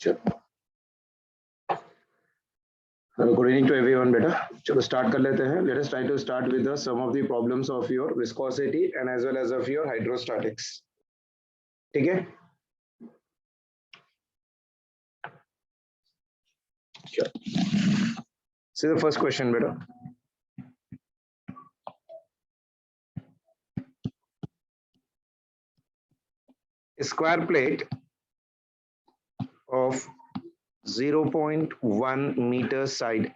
चलो good evening to everyone बेटा। चलो स्टार्ट कर लेते हैं। Let us try to start with the some of the problems of your viscosity and as well as of your hydrostatics. ठीक है, see the first question बेटा। Square plate of 0.1 meter side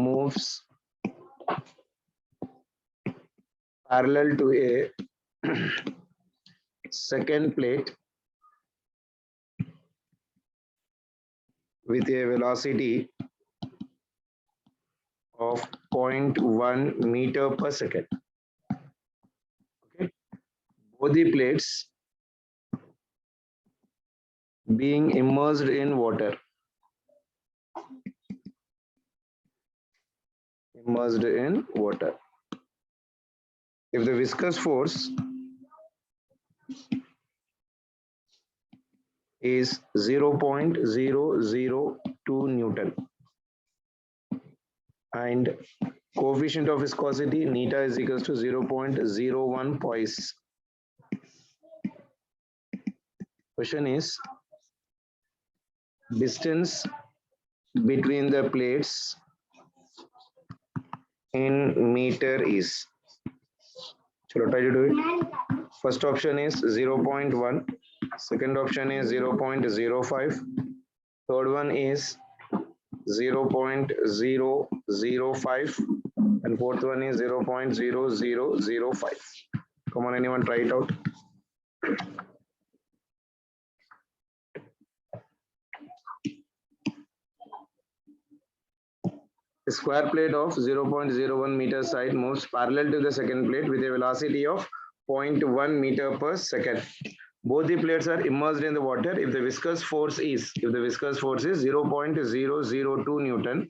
moves parallel to a second plate with a velocity of 0.1 meter per second. Okay, both the plates being immersed in water. If the viscous force is 0.002 Newton and coefficient of viscosity neta is equals to 0.01 poise. Question is, distance between the plates in meter is. Chalo, try to do it. First option is 0.1, second option is 0.05, third one is 0.005 and fourth one is 0.0005. Come on, anyone try it out. A square plate of 0.01 meter side moves parallel to the second plate with a velocity of 0.1 meter per second. Both the plates are immersed in the water. If the viscous force is 0.002 Newton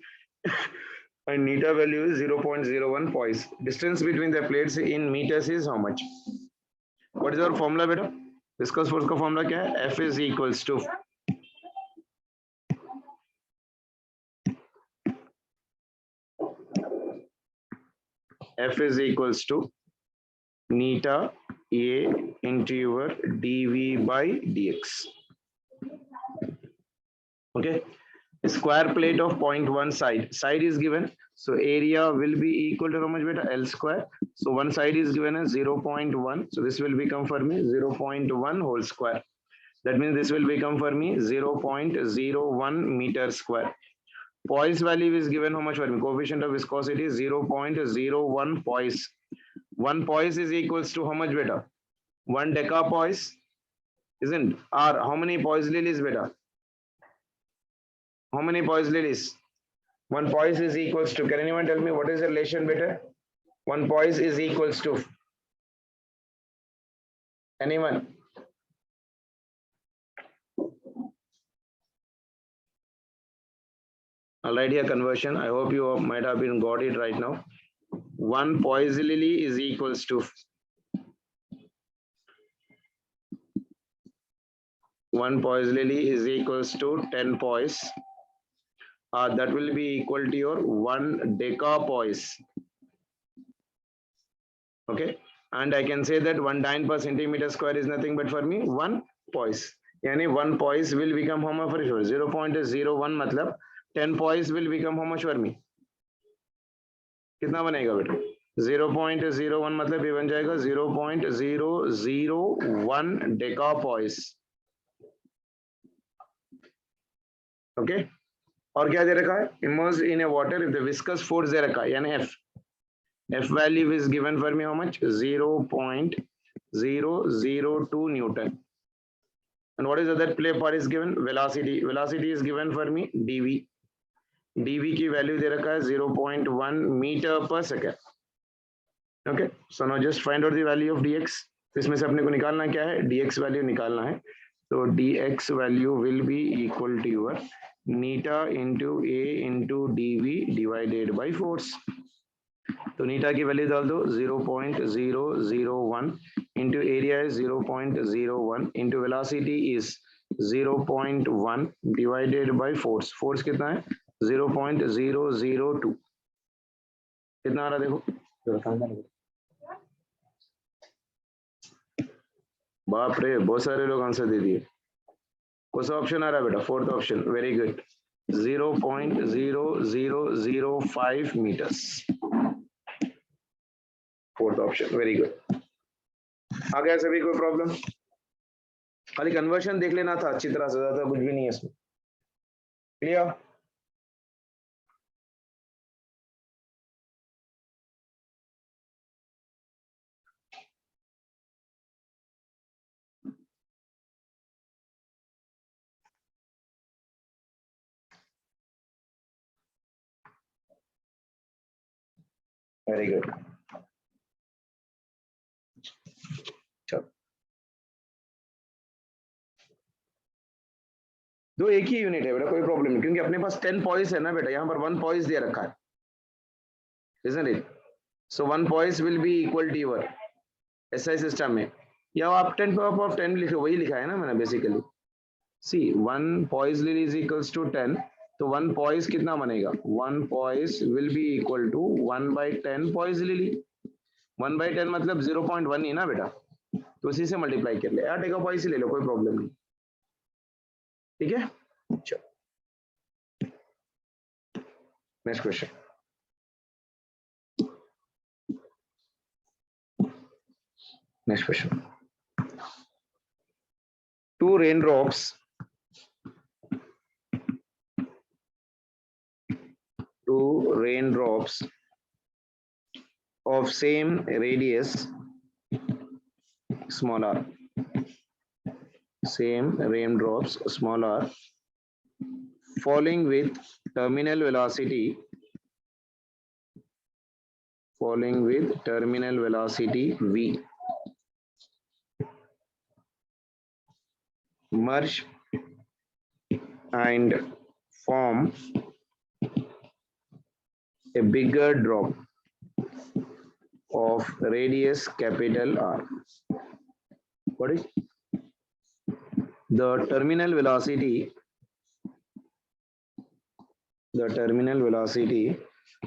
and neta value is 0.01 poise. Distance between the plates in meters is how much? What is our formula beta? Viscous force का formula क्या है? F is equals to neta A into your dV by dx. Okay, a square plate of 0.1 side is given, so area will be equal to how much beta? L square. So one side is given as 0.1, so this will become for me 0.1 whole square. That means this will become for me 0.01 meter square. Poise value is given how much for me? Coefficient of viscosity is 0.01 poise. One poise is equals to how much beta? 1 decapoise, isn't? Or how many poise lilies beta? How many poise lilies? One poise is equals to, can anyone tell me what is the relation beta? One poise is equals to, anyone? Alright, here conversion. I hope you might have been got it right now. One poise lily is equals to 10 poise. That will be equal to your 1 decapoise. Okay, and I can say that 1 dyne per centimeter square is nothing but for me 1 poise. Yani 1 poise will become how much for sure? 0.01 matlab 10 poise will become how much for me? कितना बनेगा बेटा? 0.01 मतलब ये बन जाएगा 0.001 decapoise. Okay, और क्या दे रखा है? Immersed in a water if the viscous force दे रखा है यानी F. F value is given for me how much? 0.002 Newton. And what is the other play part is given? Velocity. Velocity is given for me dV. dV की value दे रखा है 0.1 meter per second. Okay, so now just find out the value of dx. इसमें से अपने को निकालना क्या है? dx वैल्यू निकालना है. So dx value will be equal to your Neeta into A into dv divided by force. तो नीटा की वैल्यू डाल दो 0.001 into area is 0.01 into velocity is 0.1 divided by force. Force कितना है 0.002। कितना आ रहा देखो, बाप रे बहुत सारे लोग आंसर दे दिए। कौन सा ऑप्शन आ रहा है बेटा, fourth option, very good, 0.0005 metres, fourth option, very good. आ गया सभी कोई प्रॉब्लम? खाली कन्वर्शन देख लेना था अच्छी तरह से, ज्यादा कुछ भी नहीं है इसमें। क्लियर? Very good. चलो दो एक ही यूनिट है बेटा, कोई प्रॉब्लम नहीं, क्योंकि अपने पास 10 पॉइंट्स है ना बेटा, यहाँ पर 1 पॉइंट दे रखा है, isn't it? So 1 points will be equal to your SI system में, या आप 10 पावर ऑफ 10 लिखो, वही लिखा है ना मैंने basically. C 1 poise lily is equals to 10, तो 1 poise कितना बनेगा, 1 poise will be equal to 1 by 10 poise lily। 1 by 10 मतलब 0.1 ही ना बेटा, तो उसी से मल्टीप्लाई कर ले, 8 का पॉइस ले लो, कोई प्रॉब्लम नहीं। ठीक है, चलो next question. Next question, two raindrops of same radius small r, same raindrops small r falling with terminal velocity v merge and form a bigger drop of radius capital R. What is the terminal velocity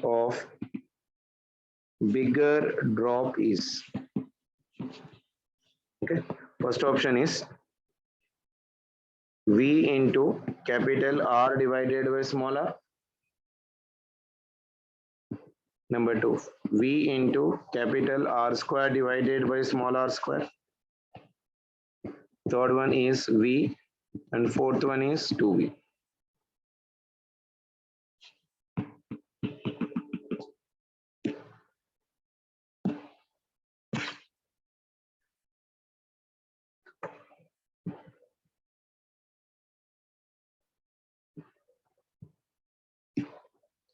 of bigger drop is? Okay, first option is V into capital R divided by small r. Number 2, V into capital R square divided by small r square. Third one is V, and fourth one is 2V.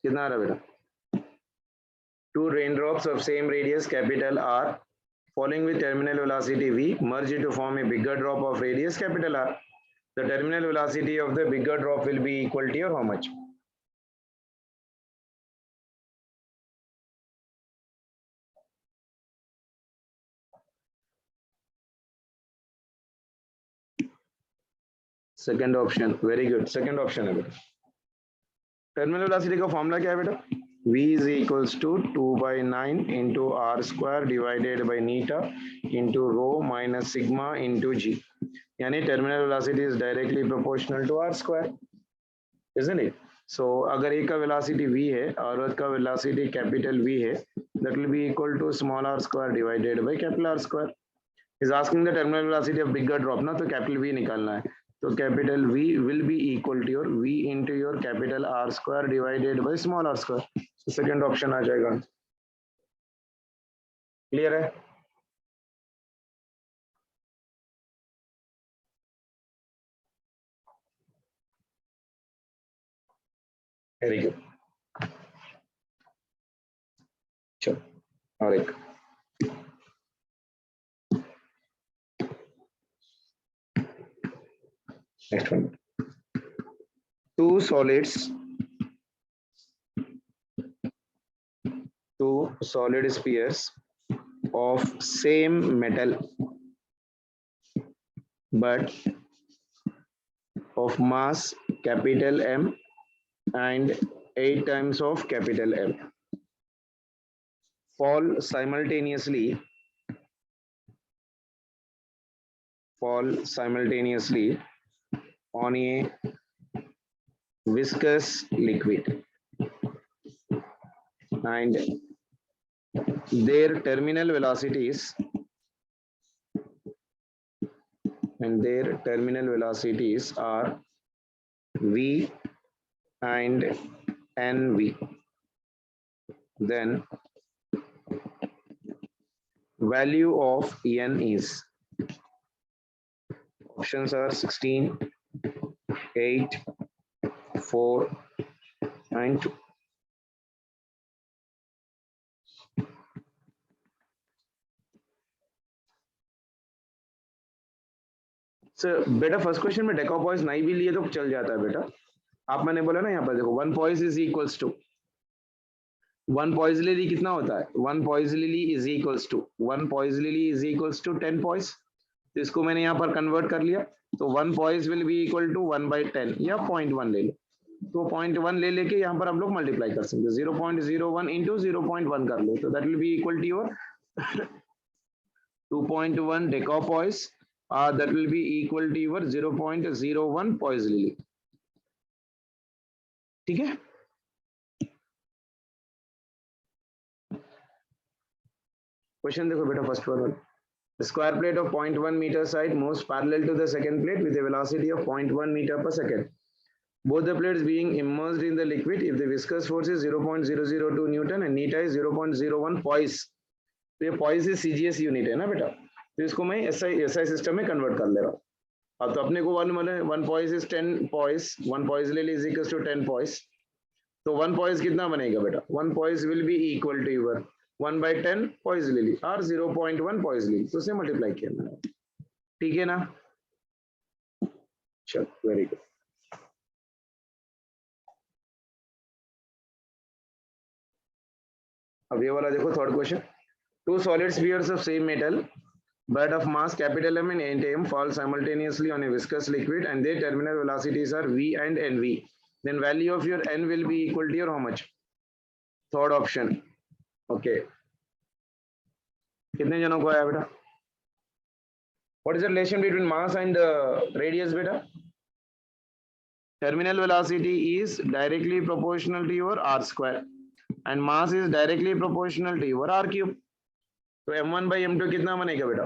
कितना आ रहा बेटा? Two raindrops of same radius capital R falling with terminal velocity V merge to form a bigger drop of radius capital R. The terminal velocity of the bigger drop will be equal to your how much? Second option, very good, second option है बेटा। Terminal velocity का formula क्या है बेटा? V is equals to 2 by 9 into R square divided by neta into rho minus sigma into G. यानी terminal velocity is directly proportional to R square, isn't it? So अगर एक का velocity v है और का वेलोसिटी कैपिटल V है, that will be equal to small r square divided by capital R square. Is asking the terminal velocity of bigger drop ना, तो capital V निकालना है, तो capital V will be equal to your V into your capital R square divided by small r square. So second option आ जाएगा। Clear है? Very good, चलो और एक next one. two solids, two solid spheres of same metal but of mass capital M and 8 times of capital M fall simultaneously on a viscous liquid, and their terminal velocities are V and NV. Then value of N is, options are 16, 8, 4 and 2. Sir बेटा first question में डेकोपॉइज नहीं भी लिए तो चल जाता है बेटा. आप मैंने बोला ना यहाँ पर देखो, one poise is equals to, one poiseuille कितना होता है, one poiseuille is equals to 10 poise. तो इसको मैंने यहाँ पर कन्वर्ट कर लिया, तो one poise will be equal to 1/10 या 0.1 ले लो, तो 0.1 ले लेके यहाँ पर हम लोग मल्टीप्लाई कर सकते हैं. 0.01 इंटू 0.1 कर लो, तो that will be equal to your 2.1 decopoise, that will be equal to your 0.01 poisillily. ठीक है. क्वेश्चन देखो बेटा, first one, square plate of 0.1 meter side moves parallel to the second plate with a velocity of 0.1 meter per second. Both the plates being immersed in the liquid, if the viscous force is 0.002 Newton and neta is 0.01 poise. तो ये poise is CGS unit है ना बेटा, तो इसको मैं SI system में convert कर ले रहा हूँ. अब तो अपने को one poise is 10 poise, one poise ले इज इक्वल टू 10 पॉइस. तो वन पॉइस कितना बनेगा बेटा, one poise will be equal to your 1/10 poise ले ली और 0.1 पॉइस ले ली, तो उसे मल्टीप्लाई किया मैंने. ठीक है ना. चलो वेरी गुड. अब ये वाला देखो, third question. Two solid spheres of same metal but of mass capital M and 8 m fall simultaneously on a viscous liquid and their terminal velocities are V and NV. Then value of your N will be equal to your how much? Third option. Okay. कितने जनों को आया बेटा? What is the relation between mass and radius बेटा? Terminal velocity is directly proportional to your R square and mass is directly proportional to your R cube. तो m1 by m2 कितना बनेगा बेटा,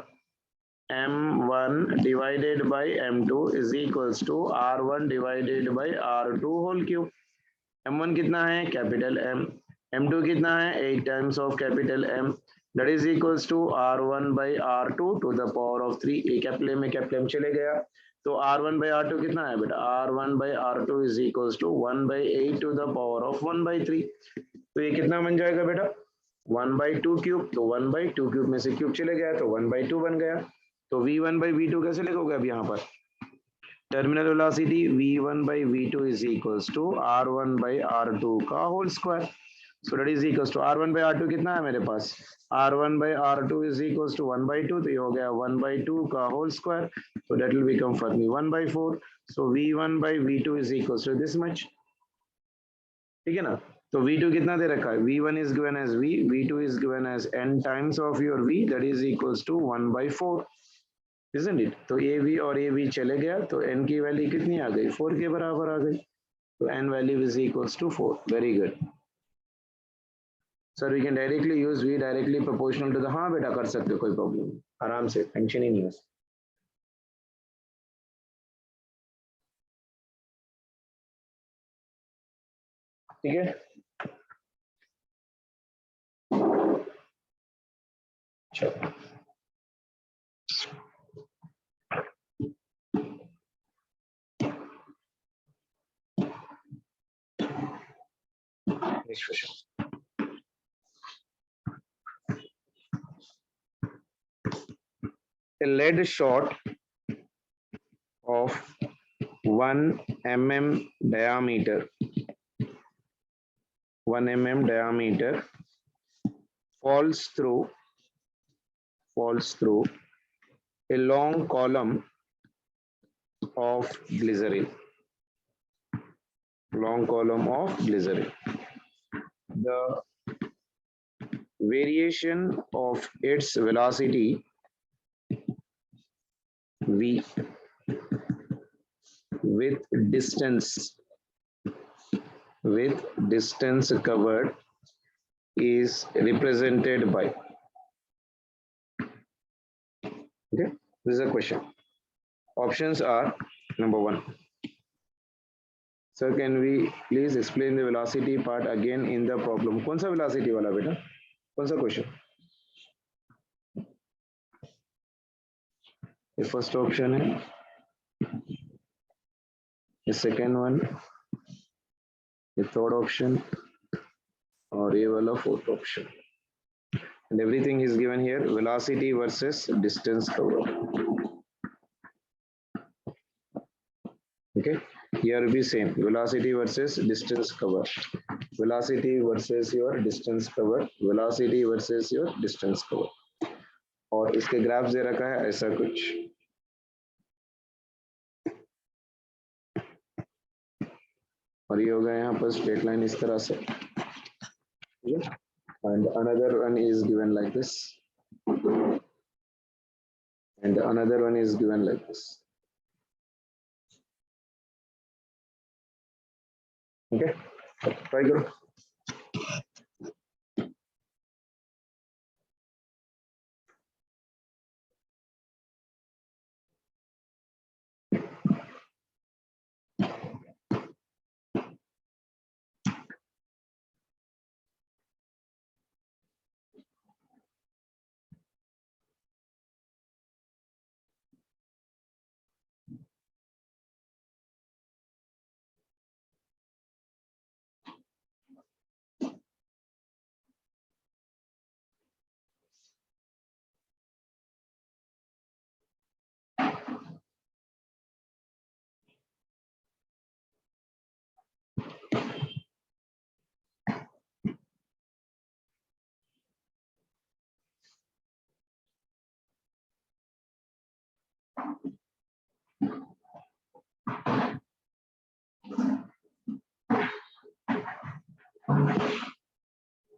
m1 divided by m2 is equals to r1 divided by r2 whole cube. m1 कितना है, capital M, m2 कितना है, 8 times of capital M, that is equals to r1 by r2 to the power of 3. a capital में capital M चले गया, तो r1 by r2 कितना है बेटा, r1 by r2 is equals to 1/8 to the power of 1/3. तो ये कितना बन जाएगा बेटा, 1/2 क्यूब. तो 1/2 क्यूब में से क्यूब चले गया तो 1/2 बन गया. तो v1 by v2 कैसे लिखोगे अब यहाँ पर, terminal velocity v1 by v2 is equals to r1 by r2 का whole square. So that is equals to r1 by r2 कितना है मेरे पास, r1 by r2 is equals to 1/2, तो ये हो गया 1/2 का whole square. so that will become for me 1/4. so v1 by v2 is equals to this much. ठीक है ना. तो v2 कितना दे रखा है, v1 is given as v, v2 is given as n times of your v, that is equals to 1/4, isn't it? तो av और av चले गया, तो n की वैल्यू कितनी आ गई, 4 के बराबर आ गई. तो n value is equals to 4. Very good sir. We can directly use v directly proportional to the, हाँ बेटा कर सकते हो, कोई प्रॉब्लम नहीं, आराम से, टेंशन ही नहीं है. ठीक है. चलो next question. A lead shot of 1 mm diameter, 1 mm diameter falls through a long column of glycerin. Long column of glycerin. The variation of its velocity v with distance covered is represented by. Okay, this is a question. Options are number 1. Sir, can we please explain the velocity part again in the problem? कौन सा velocity वाला बेटा? कौन सा question? The first option है, the second one, the third option, और ये वाला fourth option. And everything is given here, velocity versus distance covered. Okay, here will be same, velocity versus distance covered, velocity versus your distance covered, velocity versus your distance covered. और इसके graph दे रखा है ऐसा कुछ, और ये होगा यहाँ पर स्ट्रेट लाइन इस तरह से, and another one is given like this, and another one is given like this. Okay, try करो.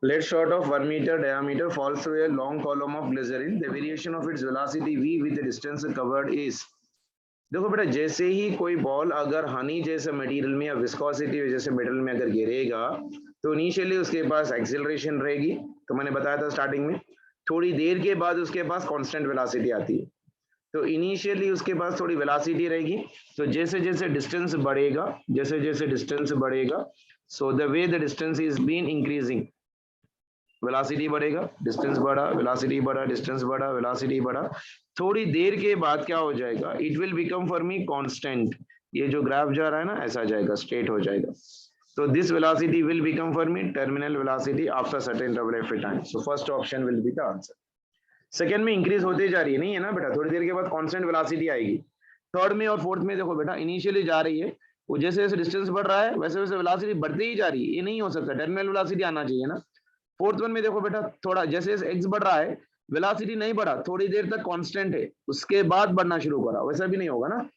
Lead shot of 1 meter diameter falls through a long column of glycerin. The variation of its velocity v with the distance covered is. देखो बेटा, जैसे ही कोई ball अगर हनी जैसे material में या viscosity जैसे मेटल में अगर गिरेगा तो इनिशियली उसके पास एक्सेलरेशन रहेगी, तो मैंने बताया था स्टार्टिंग में. थोड़ी देर के बाद उसके पास कांस्टेंट वेलोसिटी आती है. तो इनिशियली उसके पास थोड़ी वेलोसिटी रहेगी, तो जैसे जैसे डिस्टेंस बढ़ेगा, so the way the distance is been increasing, velocity बढ़ेगा, डिस्टेंस बढ़ा, वेलोसिटी बढ़ा, डिस्टेंस बढ़ा, वेलोसिटी बढ़ा. थोड़ी देर के बाद क्या हो जाएगा, it will become for me constant. ये जो ग्राफ जा रहा है ना ऐसा जाएगा, स्ट्रेट हो जाएगा. So this velocity will become for me terminal velocity after certain interval of time. So first option will be the answer. Second में इंक्रीज होते जा रही है, नहीं है ना बेटा, थोड़ी देर के बाद कांस्टेंट वेलोसिटी आएगी. थर्ड में और फोर्थ में देखो बेटा, इनिशियली जा रही है, वो जैसे जैसे डिस्टेंस बढ़ रहा है वैसे वैसे वेलोसिटी बढ़ती ही जा रही है. ये नहीं हो सकता, टर्मिनल वेलोसिटी आना चाहिए ना. फोर्थ वन में देखो बेटा, थोड़ा जैसे जैसे एक्स बढ़ रहा है वेलोसिटी नहीं बढ़ा, थोड़ी देर तक कांस्टेंट है, उसके बाद बढ़ना शुरू करा, वैसा भी नहीं होगा ना,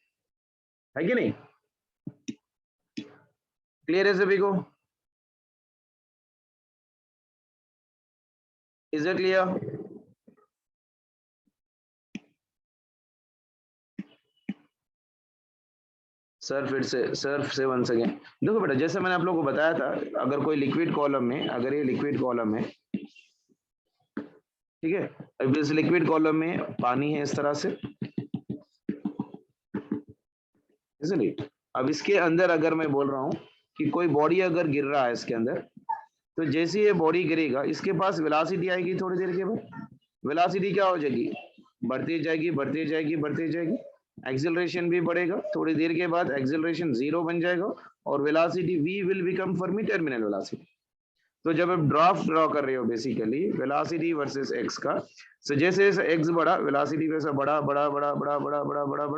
है कि नहीं? क्लियर है सभी को? Is it clear? सर से वंस अगेन. देखो बेटा, जैसे मैंने आप लोगों को बताया था, अगर कोई लिक्विड कॉलम में, अगर ये लिक्विड कॉलम है, ठीक है, अब इस लिक्विड कॉलम में पानी है इस तरह से, इसलिए अब इसके अंदर अगर मैं बोल रहा हूं कि कोई बॉडी अगर गिर रहा है इसके अंदर, तो जैसे ये बॉडी गिरेगा इसके पास वेलोसिटी आएगी, थोड़ी देर के बाद वेलोसिटी क्या हो जाएगी, बढ़ती जाएगी, एक्सेलरेशन भी बढ़ेगा, थोड़ी देर के बाद एक्सेलरेशन 0 बन जाएगा और velocity v will become for me terminal velocity. तो जब आप ड्रा कर रहे हो बेसिकली वेलोसिटी वर्सेस x का, सो जैसे जैसे x बढ़ा वेलोसिटी वैसा बड़ा,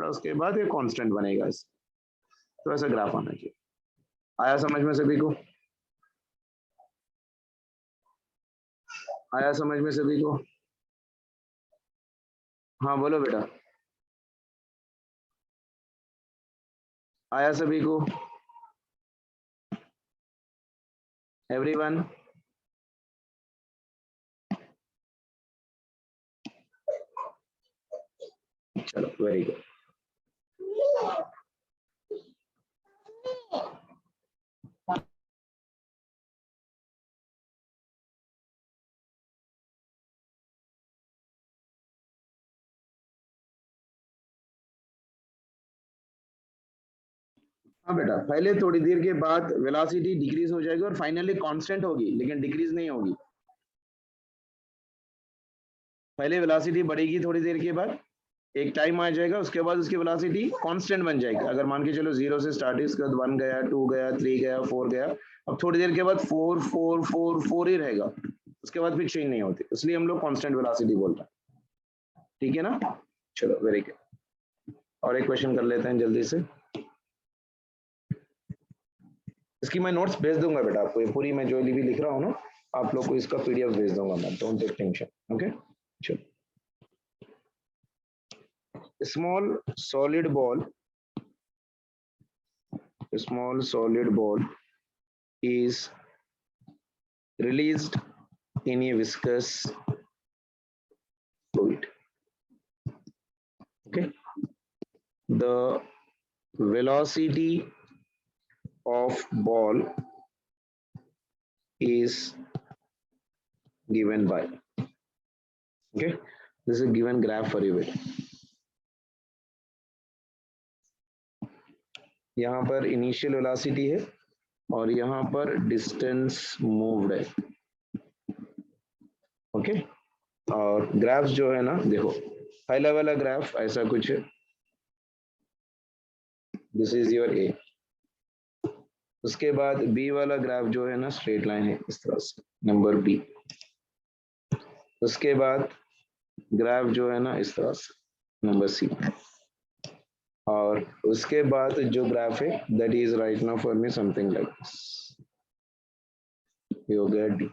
उसके बाद ये कांस्टेंट बनेगा. तो ऐसा ग्राफ आना चाहिए। आया समझ में सभी को? आया समझ में सभी को? हाँ बोलो बेटा, आया सभी को? एवरीवन? चलो वेरी गुड। हाँ बेटा, पहले थोड़ी देर के बाद वेलोसिटी डिक्रीज हो जाएगी और फाइनली कांस्टेंट होगी, लेकिन डिक्रीज नहीं होगी। पहले वेलोसिटी बढ़ेगी थोड़ी देर के बाद, एक टाइम आ जाएगा, उसके बाद उसकी वेलोसिटी कांस्टेंट बन जाएगी। अगर मान के चलो 0 से स्टार्ट है, उसके बाद 1 गया, 2 गया, 3 गया, 4 गया, अब थोड़ी देर के बाद 4 4 4 4 ही रहेगा, उसके बाद फिर चेंज नहीं होती, इसलिए हम लोग कांस्टेंट वेलोसिटी बोल रहे हैं। ठीक है ना? चलो वेरी गुड। और एक क्वेश्चन कर लेते हैं जल्दी से। इसकी मैं नोट्स भेज दूंगा बेटा आपको, ये पूरी मैं जो भी लिख रहा हूँ ना, आप लोग को इसका पीडीएफ भेज दूंगा मैं, डोंट टेक टेंशन। ओके चलो। small solid ball is released in a viscous fluid. Okay, the velocity of ball is given by, okay, this is a given graph for you. यहाँ पर इनिशियल वेलोसिटी है और यहाँ पर distance moved है। Okay, और graphs जो है ना, देखो पहला वाला ग्राफ ऐसा कुछ है, दिस इज योर ए। उसके बाद बी वाला ग्राफ जो है ना, स्ट्रेट लाइन है इस तरह से, नंबर बी। उसके बाद ग्राफ जो है ना इस तरह से, नंबर सी। और उसके बाद जो ग्राफ है, that is right now for me something like this, you get D.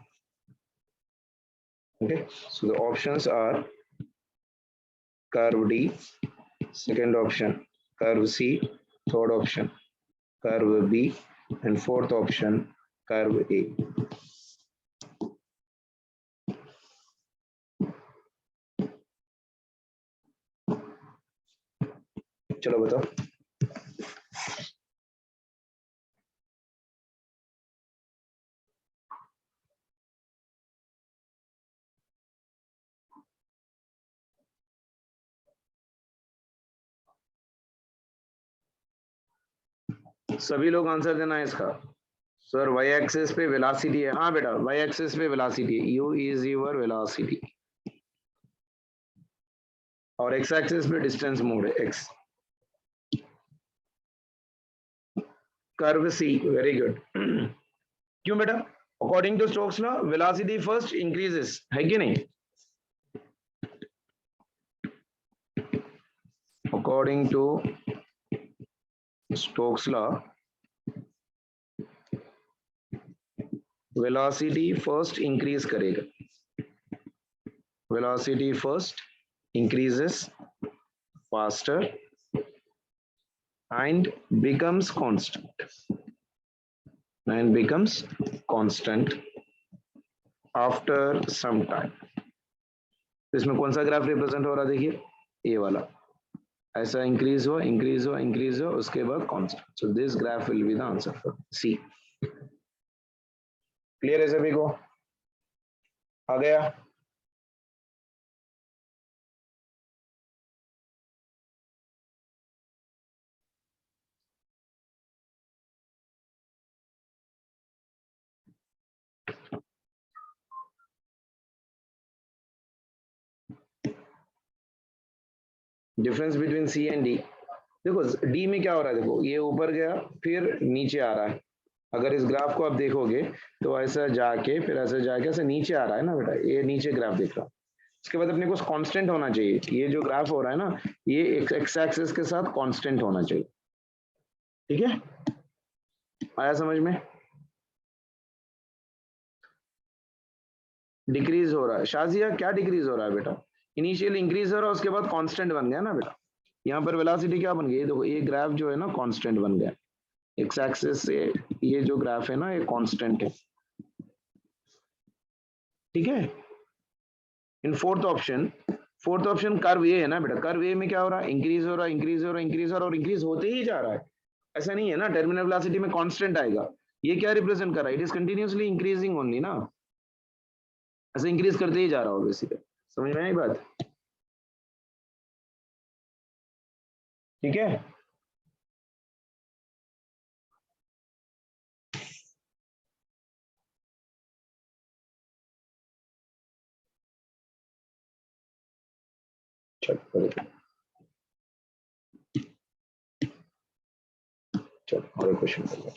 Okay, so the options are curve D, second option curve C, third option curve B, and fourth option curve A. चलो बताओ। सभी लोग answer देना है इसका। Sir y axis पे velocity है। हाँ बेटा, वाई एक्सिस पे वेलोसिटी है, यू इज योर वेलोसिटी, और एक्स एक्सिस पे डिस्टेंस मूव है, x. Curve c, very good. क्यों बेटा? According to Stokes law velocity first increases, है कि नहीं? According to Stokes law velocity first increase करेगा, velocity first increases faster and becomes constant after some time. इसमें कौन सा ग्राफ रिप्रेजेंट हो रहा है? देखिए ये वाला, ऐसा इंक्रीज हुआ, उसके बाद constant. So this graph will be the answer for C. Clear है सभी को? आ गया? Difference between C and D, देखो डी में क्या हो रहा है, देखो ये ऊपर गया फिर नीचे आ रहा है। अगर इस ग्राफ को आप देखोगे तो ऐसा जाके फिर ऐसा जाके ऐसे नीचे आ रहा है ना बेटा, ये नीचे ग्राफ दिख रहा है। इसके बाद अपने को कांस्टेंट होना चाहिए, ये जो ग्राफ हो रहा है ना, ये एक्स एक्सिस के साथ कांस्टेंट होना चाहिए। ठीक है, आया समझ में? डिक्रीज हो रहा है शाजिया, क्या डिक्रीज हो रहा है बेटा? इनिशियली इंक्रीज हो रहा है, उसके बाद कांस्टेंट बन गया ना बेटा। यहाँ पर वेलोसिटी क्या बन गई, देखो ये ग्राफ जो है ना कांस्टेंट बन गया, एक्स एक्सिस से ये जो ग्राफ है ना ये कांस्टेंट है, ठीक है। इन फोर्थ ऑप्शन कर्व ये है ना बेटा, कर्व ए में क्या हो रहा है, इंक्रीज हो रहा है, इंक्रीज हो रहा है, इंक्रीज हो रहा है और इंक्रीज होते ही जा रहा है। ऐसा नहीं है ना टर्मिनल वेलोसिटी में कांस्टेंट आएगा, ये क्या रिप्रेजेंट कर रहा है, it is continuously increasing only ना, ऐसे इंक्रीज करते ही जा रहा होगा बेसिकली। समझ में आई बात? ठीक है, चलो और क्वेश्चन कर लो।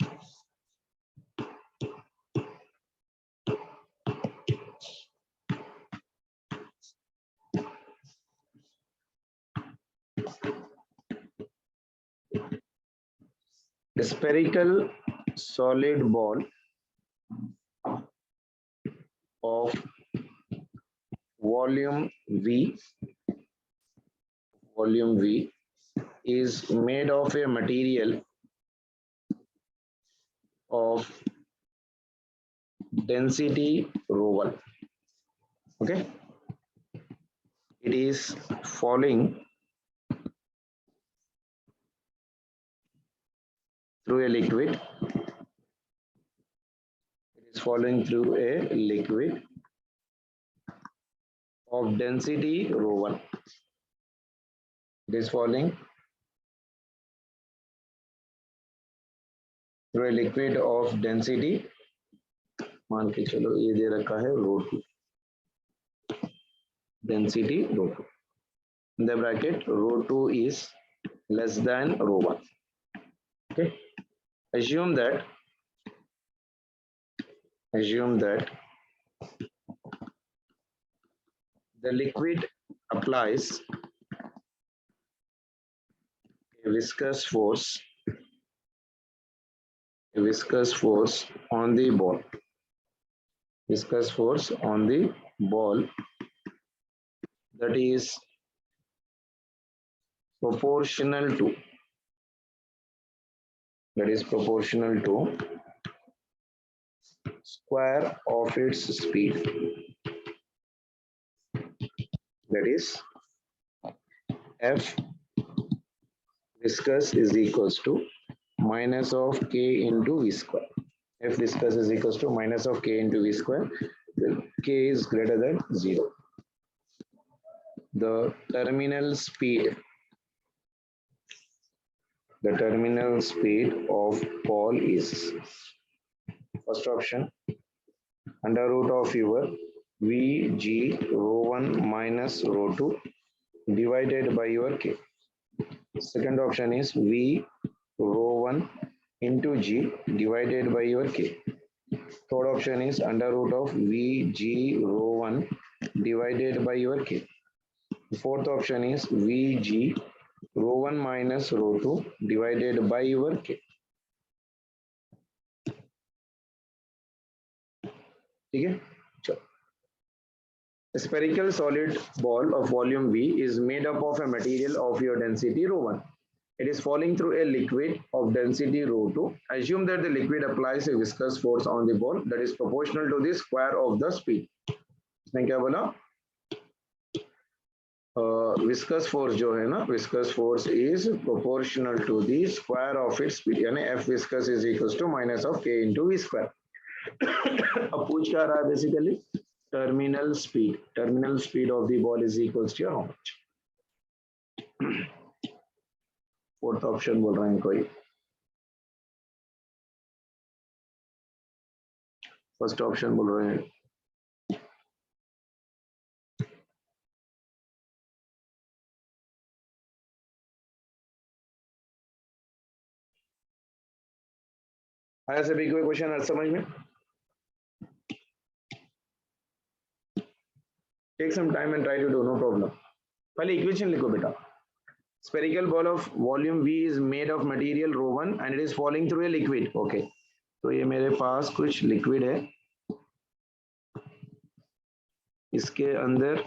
Spherical solid ball of volume V is made of a material of density ρ1. Okay, it is falling through a liquid. It is falling through a liquid of density ρ1. It is falling through a liquid of density, मान के चलो ये दे रखा है ρ2, density ρ2, in the bracket ρ2 is less than ρ1. Okay, assume that the liquid applies a viscous force on the ball. Viscous force on the ball that is proportional to square of its speed. That is F viscous is equals to minus of K into V square. F viscous is equals to minus of K into V square. K is greater than 0. The terminal speed of ball is, first option, under root of your Vg ρ1 minus ρ2 divided by your K. Second option is V ρ1 into G divided by your K. Third option is under root of Vg ρ1 divided by your K. Fourth option is Vg ρ1 minus ρ2 divided by your K. ठीक है, चलो. A spherical solid ball of volume V is made up of a material of your density ρ1. It is falling through a liquid of density ρ2. Assume that the liquid applies a viscous force on the ball that is proportional to the square of the speed. इसने क्या बोला? Viscous force जो है ना, viscous force is proportional to the square of its speed. यानी F viscous is equals to minus of K into V square. अब पूछ क्या रहा है basically? Terminal speed of the ball is equals to how much? Fourth option बोल रहे हैं कोई, फर्स्ट ऑप्शन बोल रहे हैं, आया सभी कोई क्वेश्चन समझ में? Take some time and try to do, no problem. पहले इक्वेशन लिखो बेटा. Spherical ball of volume V is made of material rho 1 and it is falling through a liquid. Okay, तो ये मेरे पास कुछ लिक्विड है, इसके अंदर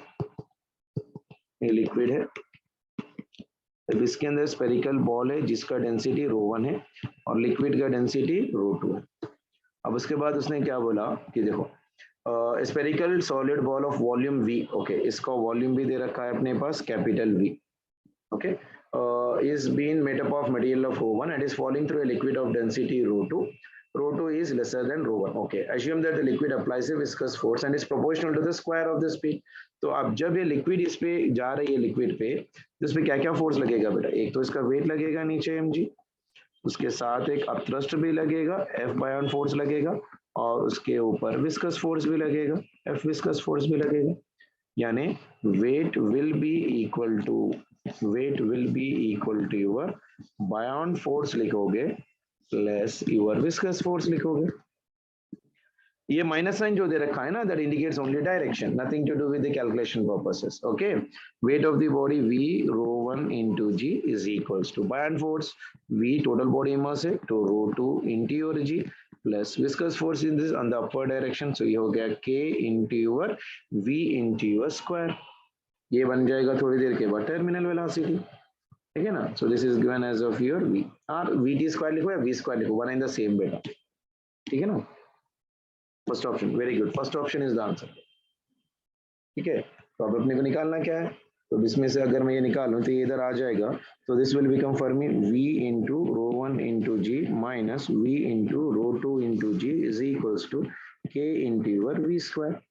ये लिक्विड है, अब इसके अंदर स्पेरिकल बॉल है जिसका डेंसिटी रो 1 है और लिक्विड का डेंसिटी रो 2 है। अब उसके बाद उसने क्या बोला कि देखो spherical solid ball of volume V, okay, इसका वॉल्यूम भी दे रखा है अपने पास capital V, okay, is being made up of material of rho 1 and is falling through a liquid of density rho 2. Rho 2 is lesser than rho 1. Okay, assume that the liquid applies a viscous force and is proportional to the square of the speed. तो अब जब ये liquid इस पे जा रही है liquid पे, तो इस पे क्या क्या फोर्स लगेगा बेटा? एक तो इसका वेट लगेगा नीचे mg, उसके साथ एक अपथ्रस्ट भी लगेगा F बायन फोर्स लगेगा और उसके ऊपर विस्कस फोर्स भी लगेगा F विस्कस फोर्स भी लगेगा, यानी weight will be equal to your Bayern force लिखोगे प्लस your viscous force लिखोगे। ये माइनस साइन जो दे रखा है ना, that indicates only direction, nothing to do with the calculation purposes. Okay, weight of the body V rho 1 into G is equals to buoyant force V total body mass है to rho 2 into your G plus viscous force in this on the upward direction, so ये हो गया K into your V into your square, ये बन जाएगा थोड़ी देर के बाद टर्मिनल वेलोसिटी, ठीक है ना। So this is given as of your V, और VT स्क्वायर लिखो या V स्क्वायर लिखो, वन इन द सेम बेटा, ठीक है ना। First option, very good, first option is the answer, ठीक है। तो अब अपने को निकालना क्या है, तो इसमें से अगर मैं ये निकालूं तो ये इधर आ जाएगा, तो this will become for me V into rho 1 into g minus V into rho 2 into g is equals to K into your V square.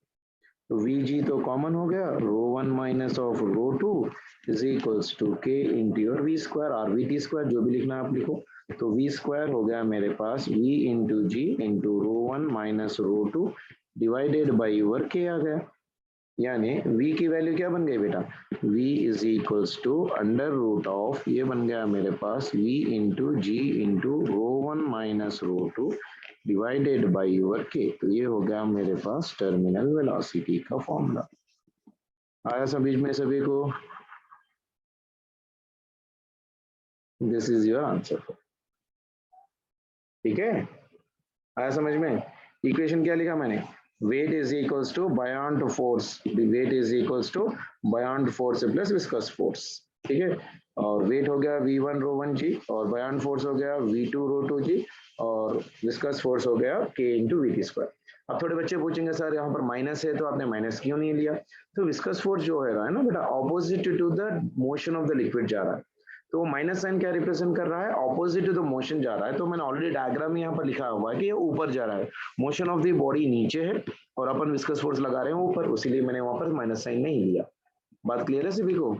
तो Vg तो कॉमन हो गया, rho 1 minus of rho 2 is equals to K into your V square और VT square जो भी लिखना आप लिखो। तो V स्क्वायर हो गया मेरे पास V into g into rho 1 minus rho 2 divided by your K आ गया, यानी V की वैल्यू क्या बन गई बेटा, V is equals to under root of, ये बन गया मेरे पास V into g into rho 1 minus rho 2 divided by your K। तो ये हो गया मेरे पास टर्मिनल वेलोसिटी का फॉर्मूला। आया समझ में सभी को? दिस इज योर आंसर, ठीक है, आया समझ में? इक्वेशन क्या लिखा मैंने, weight is equals to buoyant force, the weight is equals to buoyant force plus viscous force, ठीक है। और weight हो गया V1 रो 1 जी और buoyant force हो गया V2 रो 2 जी और viscous force हो गया K इंटू VT स्क्वायर। अब थोड़े बच्चे पूछेंगे सर यहाँ पर माइनस है तो आपने माइनस क्यों नहीं लिया, तो विस्कस फोर्स जो है ना बेटा opposite to the motion of the liquid जा रहा है, तो माइनस साइन क्या रिप्रेजेंट कर रहा है, ऑपोजिट टू द मोशन जा रहा है। तो मैंने ऑलरेडी डायग्राम यहाँ पर लिखा हुआ है कि ये ऊपर जा रहा है, मोशन ऑफ द बॉडी नीचे है और अपन विस्कस फोर्स लगा रहे हैं ऊपर, इसीलिए मैंने वहां पर माइनस साइन नहीं लिया। बात क्लियर है सभी को?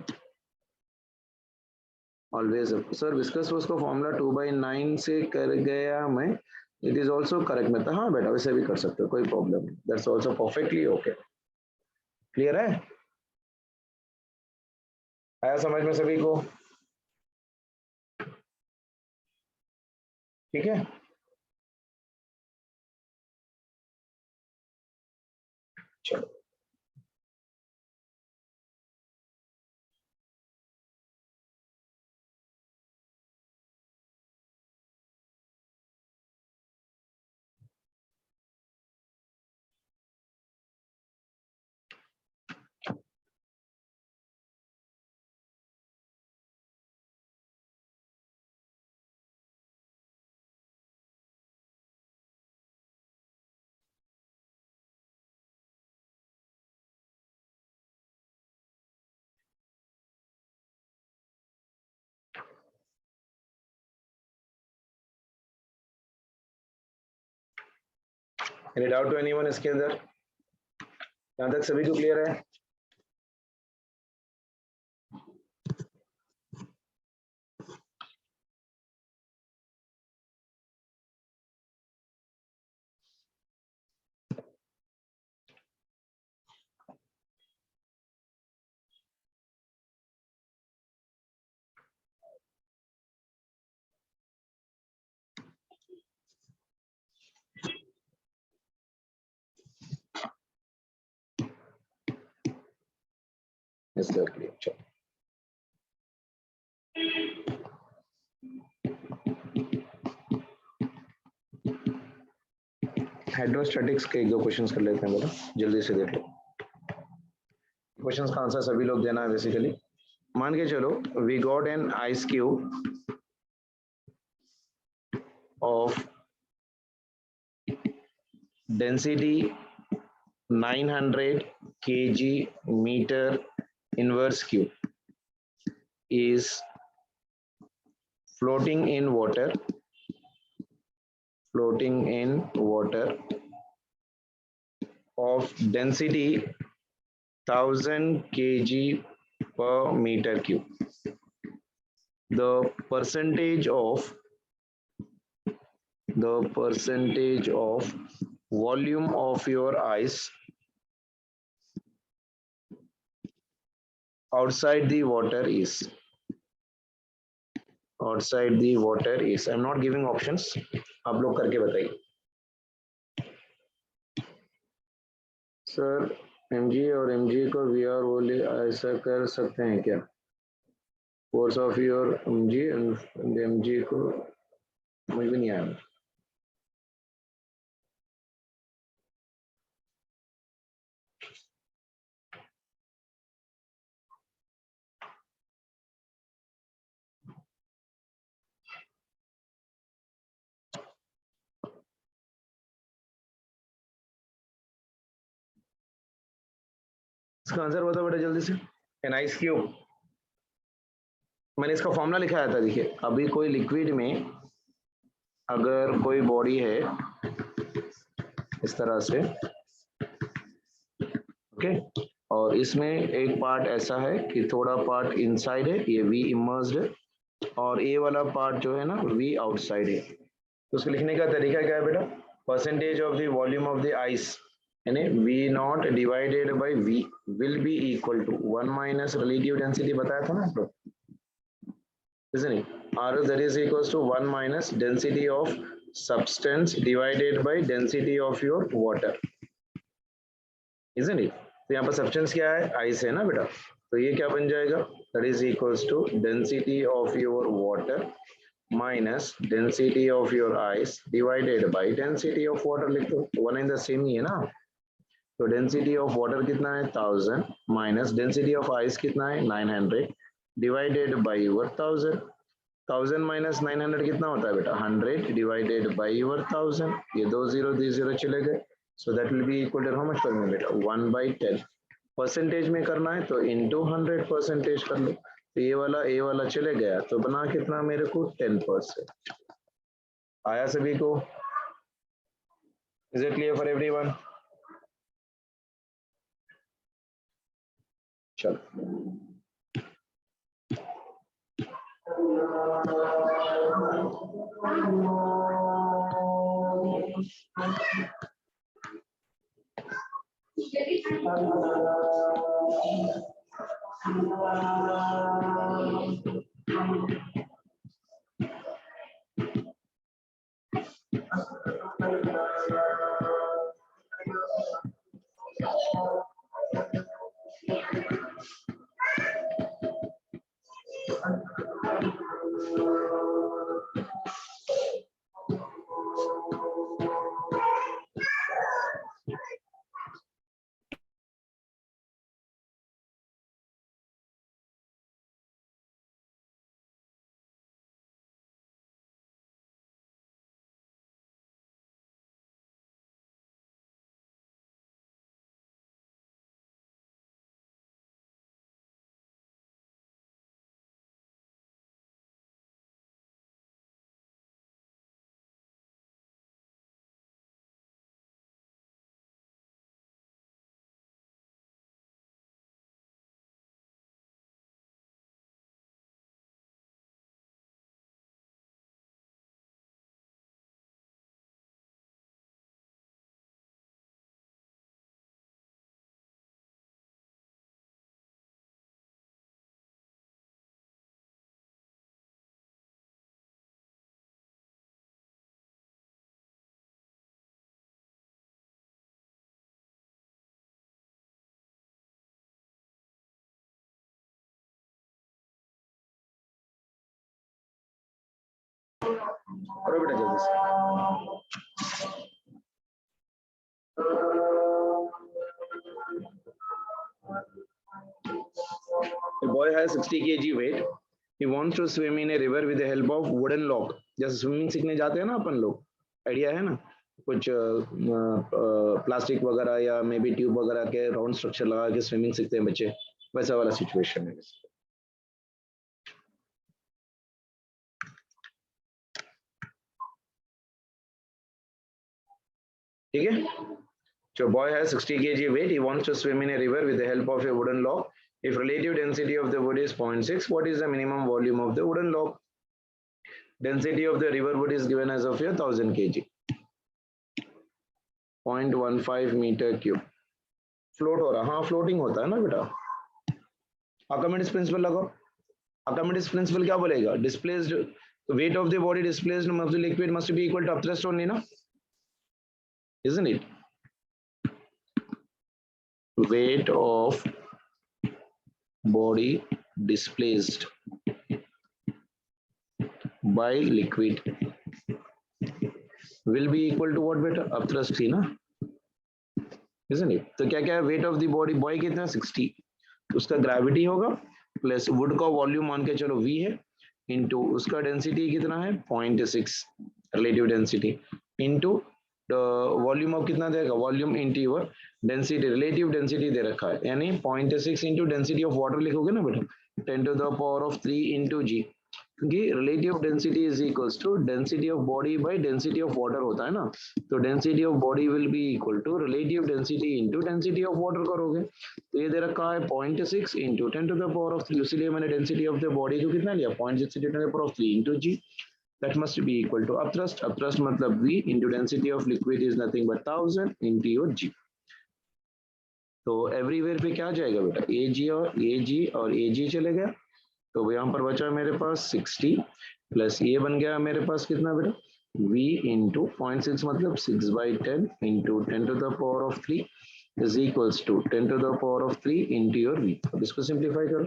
ऑलवेज सर विस्कस फोर्स का फॉर्मूला 2/9 से कर गया मैं, it is also correct method, हाँ बेटा वैसे भी कर सकते हो, कोई प्रॉब्लम नहीं, that's also perfectly okay. Clear है, आया समझ में सभी को? ठीक है, चलो एनी डाउट टू एनीवन इसके अंदर, यहाँ तक सभी को क्लियर है? Yes, sir, clear. हाइड्रोस्टैटिक्स के एक दो क्वेश्चंस कर लेते हैं बेटा, जल्दी से देख लो। क्वेश्चंस का आंसर सभी लोग देना है बेसिकली। मान के चलो we got an ice cube of density 900 kg meter inverse cube is floating in water of density 1000 kg per meter cube. The percentage of volume of your ice outside the water is I'm not giving options, आप लोग करके बताइए। Sir mg और mg को vr बोले ऐसा कर सकते हैं क्या? फोर्स ऑफ योर mg को समझ में नहीं आया। इसका आंसर बताओ बेटा जल्दी से। एन आइस क्यूब, मैंने इसका फॉर्मूला लिखाया था, देखिए अभी कोई लिक्विड में अगर कोई बॉडी है इस तरह से, ओके, और इसमें एक पार्ट ऐसा है कि थोड़ा पार्ट इनसाइड है, ये वी इमर्स्ड है, और ए वाला पार्ट जो है ना वी आउटसाइड है। तो उसको लिखने का तरीका क्या है बेटा? Percentage of the volume of the ice यानी V naught divided by V will be equal to 1 minus relative density, बताया था ना आप लोग, isn't it? R that is equals to 1 minus density of substance divided by density of your water, isn't it? तो यहाँ पर substance क्या है? आइस है ना बेटा, तो ये क्या बन जाएगा? That is equals to density of your water minus density of your ice divided by density of water, लिख दो, वन एंड द सेम ही है ना। तो डेंसिटी ऑफ वाटर कितना है? 1000 माइनस डेंसिटी ऑफ आइस कितना है? 900 डिवाइडेड बाय योर 1000। 1000 माइनस 900 कितना होता है बेटा? 100 डिवाइडेड बाय योर 1000। ये दो जीरो चले गए, so that will be equal to how much for me बेटा? 1/10। परसेंटेज में करना है तो इनटू 100 परसेंटेज कर लो, तो ये वाला ए वाला चले गया, तो बना कितना मेरे को? 10%। आया सभी को? Is it clear for everyone? चलो करो बेटा जल्दी से। A boy has 60 kg weight. He wants to swim in a river with the help of wooden log. जैसे स्विमिंग सीखने जाते हैं ना अपन लोग, आइडिया है ना, कुछ प्लास्टिक वगैरह या मे बी ट्यूब वगैरह के राउंड स्ट्रक्चर लगा के स्विमिंग सीखते हैं बच्चे, वैसा वाला सिचुएशन है। ठीक है, so boy has 60 kg weight. He wants to swim in a river with the help of a wooden log. If relative density of the wood is 0.6, what is the minimum volume of the wooden log? Density of the river wood is given as of 1000 kg. 0.15 metre cube. Float हो रहा, हाँ floating होता है ना बेटा। Archimedes principle लगाओ। Archimedes principle क्या बोलेगा? Displaced weight of the body displaced of the liquid must be equal to upthrust only, na? Isn't it? Weight of body displaced by liquid will be equal to what बेटा? upthrust थी ना, isn't it? तो क्या क्या है? weight of the body, boy कितना 60, उसका gravity होगा प्लस वुड का वॉल्यूम मान के चलो v है, इंटू उसका डेंसिटी कितना है 0.6 relative density, into volume of कितना देगा, volume into your density, relative density दे रखा है, यानी 0.6 इंटू डेंसिटी ऑफ वाटर लिखोगे ना बेटा 10 to the power of 3 into g, क्योंकि relative density is equals to density of body by density of water होता है ना, तो density of body will be equal to relative density into density of water करोगे, तो ये दे रखा है 0.6 into 10 to the power of 3, इसलिए मैंने डेंसिटी ऑफ द बॉडी को कितना लिया 0.6 into 10 to the power of 3 into g, that must be equal to upthrust, upthrust मतलब v into density of liquid is nothing but 1000 into your g। तो everywhere पे क्या जाएगा बेटा, और ए जी चले गया, तो यहाँ पर बचा मेरे पास 60 प्लस ये बन गया मेरे पास कितना बेटा v इंटू 0.6 मतलब 6/10 into 10 to the power of 3 is equals to 10 to the power of 3 into your v। अब इसको सिंप्लीफाई करो,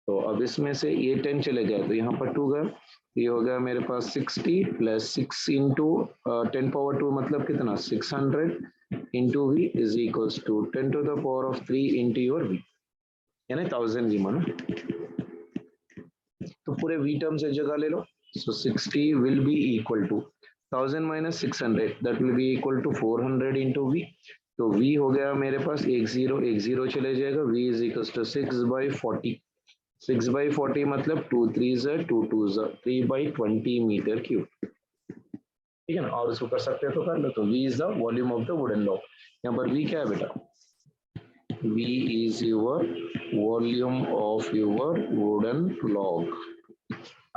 तो अब इसमें से ये 10 चले गया तो यहाँ पर 2 गया, ये हो गया मेरे पास 60 प्लस 6 इंटू 10 पावर 2 मतलब कितना 600 into V is equals to 10 to the power of 3 into your V, यानी 1000 वी मानो, तो पूरे वी टर्म से जगह ले लो, so 60 will be equal to 1000 minus 600 that will be equal to 400 into V, तो वी हो गया मेरे पास 10 चले जाएगा, वी इज इक्वल्स टू 6/40, 6/40 मतलब 2 3s 2 2s 3/20 मीटर क्यूब, ठीक है ना, और उसको कर सकते हैं तो कर लो, तो v is the volume of the wooden log, यहाँ पर v क्या है बेटा, v is your volume of your wooden log.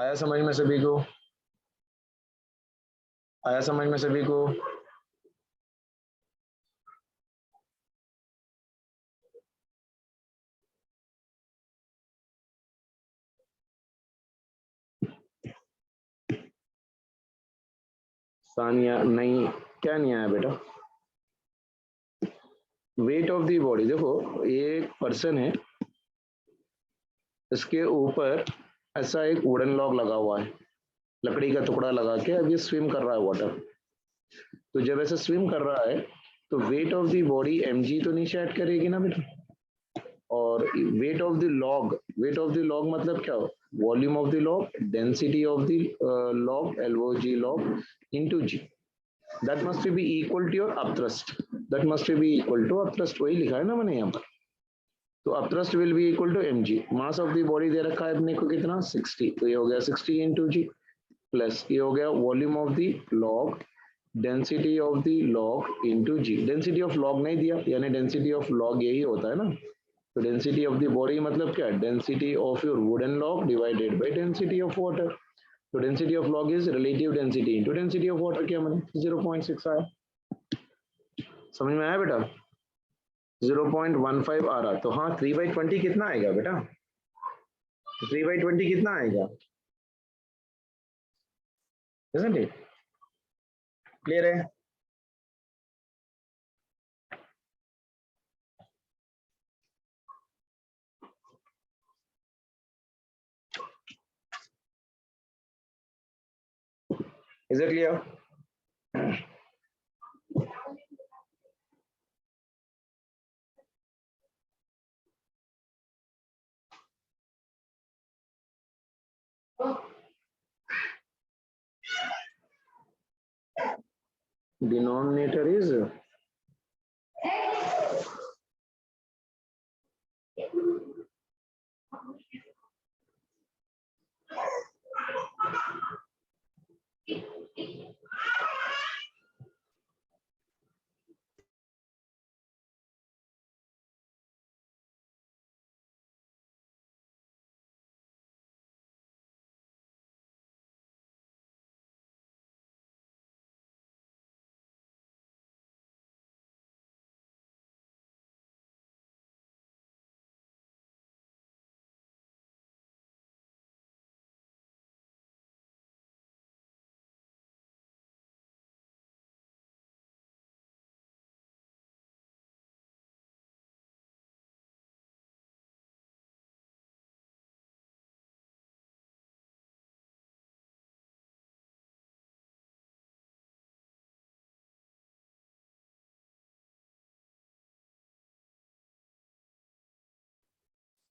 आया समझ में सभी को, आया समझ में सभी को? सानिया नहीं, क्या नहीं आया बेटा? वेट ऑफ दी बॉडी, देखो ये एक पर्सन है, इसके ऊपर ऐसा एक वुडन लॉग लगा हुआ है, लकड़ी का टुकड़ा लगा के अब ये स्विम कर रहा है वाटर, तो जब ऐसे स्विम कर रहा है तो weight of the body mg तो नीचे ऐड करेगी ना बेटा, और weight of the log, weight of the log मतलब क्या, volume of the log, density of the log LOG log into g, that must be equal to your upthrust, that must be equal to upthrust, वही लिखा है ना मैंने यहाँ पर, तो upthrust will be equal to mg, mass of the body दे रखा है अपने को कितना 60, तो ये हो गया 60 इंटू जी, प्लस ये हो गया volume of the log, density of the log into g, density of log नहीं दिया, यानी डेंसिटी ऑफ लॉग यही होता है ना, तो डेंसिटी ऑफ द बॉडी मतलब क्या, density of your wooden log divided by density of water, तो density of log is relative density into density of water, क्या मैंने 0.6 आया, समझ में आया बेटा? 0.15 आ रहा, तो हाँ 3/20 कितना आएगा बेटा, 3/20 कितना आएगा, isn't it? क्लियर है? Is it clear? Denominator is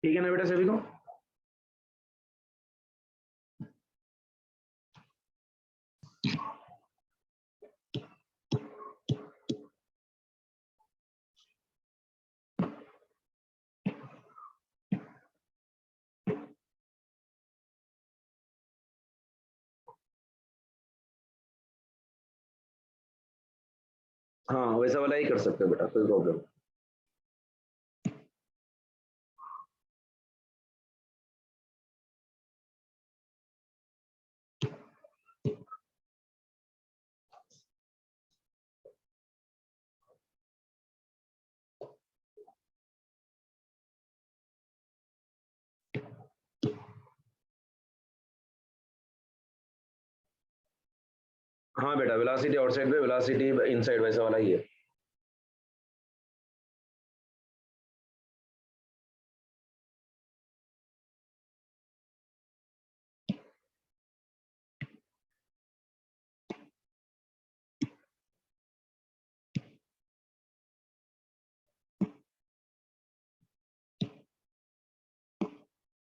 ठीक है ना बेटा सभी को? हाँ वैसा वाला ही कर सकते हो बेटा, कोई प्रॉब्लम। हाँ बेटा, वेलोसिटी आउटसाइड पे, वेलोसिटी इनसाइड, वैसा वाला ही है।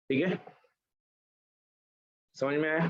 ठीक है, समझ में आया?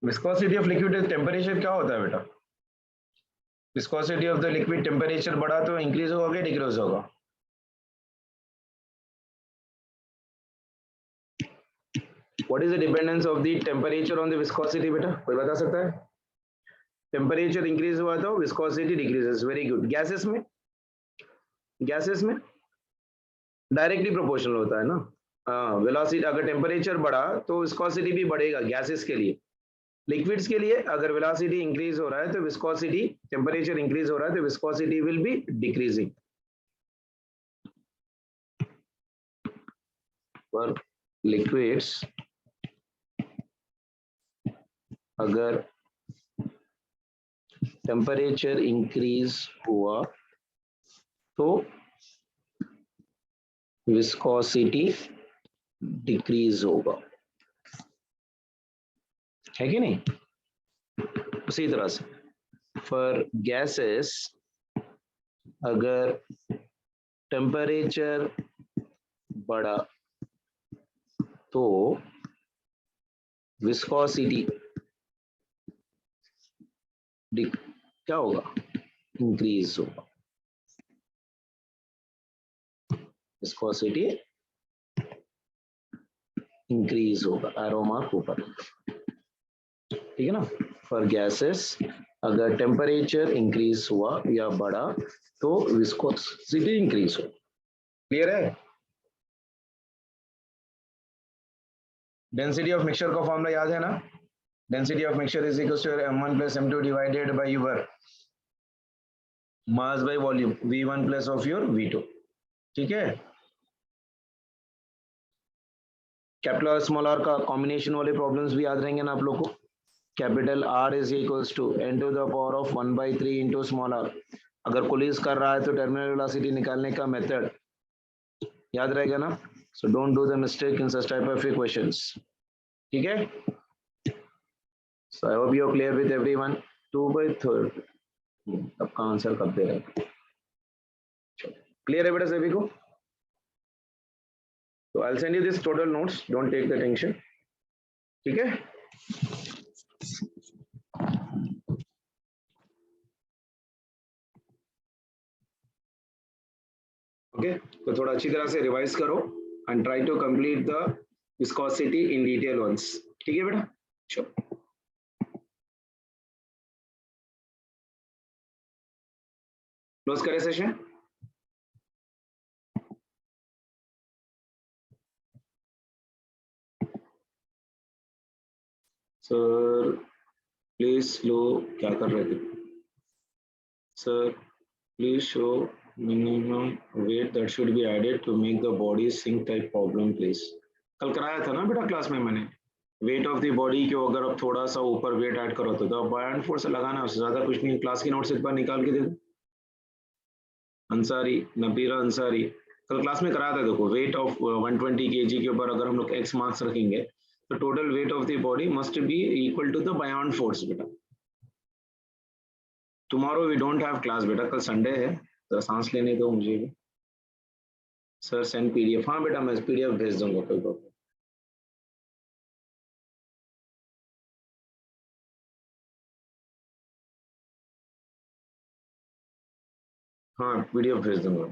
विस्कोसिटी ऑफ लिक्विड टेम्परेचर क्या होता है बेटा? Viscosity of the liquid temperature बढ़ा तो इंक्रीज होगा कि डिक्रीज होगा? What is the dependence of the temperature on the viscosity बेटा, कोई बता सकता है? टेम्परेचर इंक्रीज हुआ तो viscosity decreases. Very good. Gases में, गैसेस में डायरेक्टली प्रोपोर्शनल होता है ना। वेलोसिटी, अगर टेम्परेचर बढ़ा तो विस्कोसिटी भी बढ़ेगा गैसेस के लिए। लिक्विड्स के लिए अगर वेलोसिटी इंक्रीज हो रहा है तो विस्कोसिटी, टेम्परेचर इंक्रीज हो रहा है तो viscosity will be decreasing. For liquids अगर टेम्परेचर इंक्रीज हुआ तो विस्कोसिटी डिक्रीज होगा, है कि नहीं? उसी तरह से फॉर गैसेस अगर टेम्परेचर बढ़ा तो विस्कोसिटी क्या होगा? इंक्रीज होगा। विस्कोसिटी इंक्रीज होगा, एरो मार्क ऊपर, ठीक है ना। फॉर गैसेस अगर टेम्परेचर इंक्रीज हुआ या बढ़ा तो विस्कोसिटी इंक्रीज हो। क्लियर है? डेंसिटी ऑफ मिक्सचर का फॉर्मूला याद है ना? Density of mixture is equal to m1 plus m2 divided by your mass by volume v1 plus of your v2। ठीक है, कैपिटल और स्मॉल आर का कॉम्बिनेशन वाले प्रॉब्लम्स भी याद रहेंगे ना आप लोग को। Capital R is equals to n to the power of 1/3 into small R. अगर कोलिज कर रहा है तो टर्मिनल वेलोसिटी निकालने का मेथड याद रहेगा ना। So don't do the mistake in such type of equations. ठीक है, so I hope you are clear with everyone. 2/3 आपका आंसर कब दे रहा है? क्लियर है बेटा सभी को? तो I will send you this total notes, don't take the tension. ठीक है, ओके तो थोड़ा अच्छी तरह से रिवाइज करो and try to complete the viscosity in detail once. ठीक है बेटा, चलो क्लोज करें सेशन। सर प्लीज स्लो, क्या कर रहे थे sir? Please show minimum weight that should be added to make the body sink type problem please. कल कराया था ना बेटा क्लास में मैंने, वेट ऑफ द बॉडी को अगर आप थोड़ा सा ऊपर वेट ऐड करो तो आप बाय एंड फोर्स से लगाना है, उससे ज्यादा कुछ नहीं। क्लास की नोट्स एक बार निकाल के दे दो। अंसारी, नबीरा अंसारी, कल क्लास में कराया था। देखो वेट ऑफ 120 kg के ऊपर अगर हम लोग x मार्क्स रखेंगे तो total weight of the body must be equal to the buoyant force बेटा। Tomorrow we don't have class बेटा, कल संडे है, तो सांस लेने दो मुझे भी। सर सेंड पीडीएफ, हाँ बेटा मैं पीडीएफ भेज दूंगा कोई बात। हाँ पीडीएफ भेज दूंगा।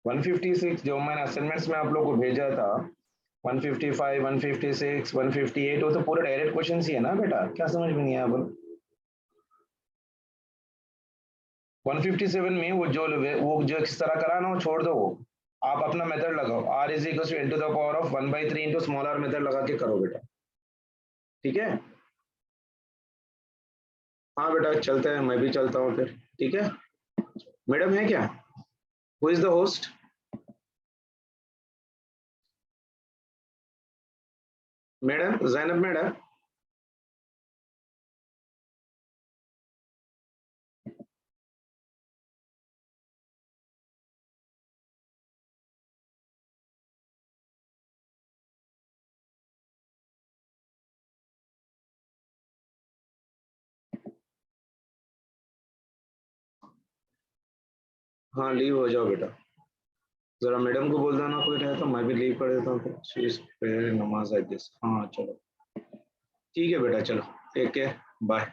वन 156 जो मैंने असाइनमेंट्स में आप लोग को भेजा था, 155, 156, 158, वो तो पूरे डायरेक्ट क्वेश्चन ही है ना बेटा, क्या समझ में नहीं आया? अब 157 में वो जो किस तरह करा ना वो छोड़ दो, वो आप अपना मेथड लगाओ। r is equal to n to the power of 1/3 into small R method लगा के करो बेटा। ठीक है, हाँ बेटा चलते हैं, मैं भी चलता हूँ फिर। ठीक है, मैडम है क्या? Who is the host? Madam Zainab madam. हाँ लीव हो जाओ बेटा, जरा मैडम को बोल देना कोई रहे तो मैं भी लीव कर देता हूँ फिर नमाज आई दिस। हाँ चलो ठीक है बेटा, चलो टेक केयर, बाय।